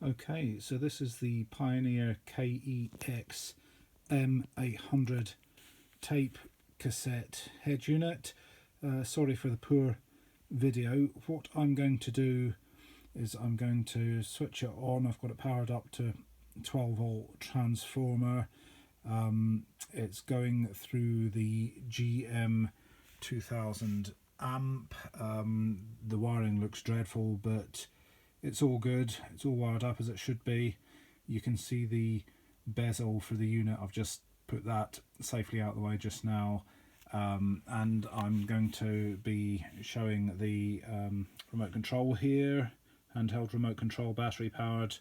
Okay, so this is the Pioneer KEX-M800 tape cassette head unit. Sorry for the poor video. What I'm going to do is I'm going to switch it on. I've got it powered up to 12-volt transformer. It's going through the GM2000 amp. The wiring looks dreadful, but it's all good. It's all wired up as it should be. You can see the bezel for the unit. I've just put that safely out of the way just now. And I'm going to be showing the remote control here, handheld remote control, battery powered,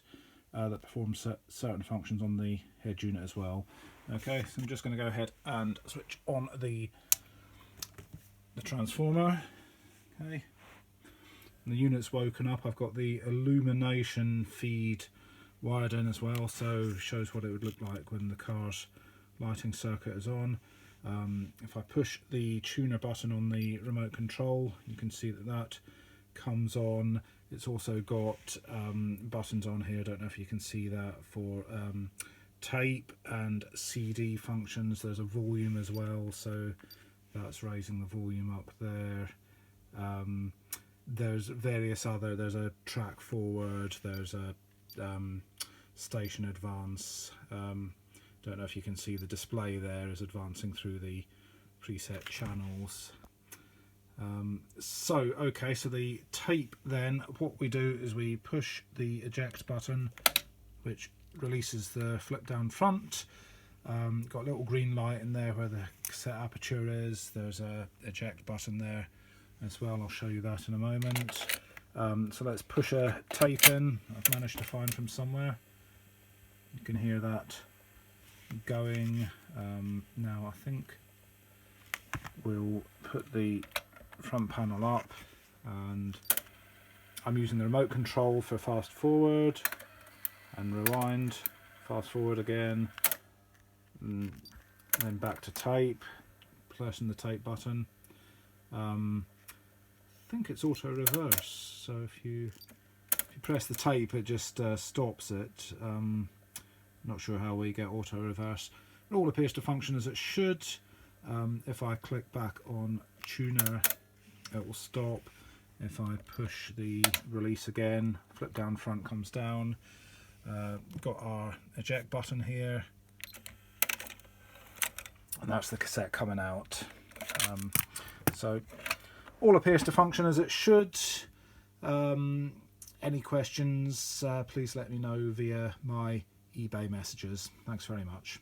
that performs certain functions on the head unit as well. Okay, so I'm just going to go ahead and switch on the transformer. Okay, and the unit's woken up. I've got the illumination feed wired in as well, so shows what it would look like when the car's lighting circuit is on. If I push the tuner button on the remote control, you can see that that comes on. It's also got buttons on here, I don't know if you can see that, for tape and CD functions. There's a volume as well, so that's raising the volume up there. There's various other, there's a track forward, there's a station advance. Don't know if you can see the display there is advancing through the preset channels. Okay, so the tape then, what we do is we push the eject button, which releases the flip down front. Got a little green light in there where the cassette aperture is. There's a eject button there as well. I'll show you that in a moment. So let's push a tape in. I've managed to find from somewhere. You can hear that going. Now I think we'll put the front panel up, and I'm using the remote control for fast forward and rewind, fast forward again, and then back to tape, pressing the tape button. I think it's auto reverse, so if you press the tape it just stops it. Not sure how we get auto reverse. It all appears to function as it should. If I click back on tuner, it will stop. If I push the release again, flip down front comes down. Got our eject button here, and that's the cassette coming out. So all appears to function as it should. Any questions, please let me know via my eBay messages. Thanks very much.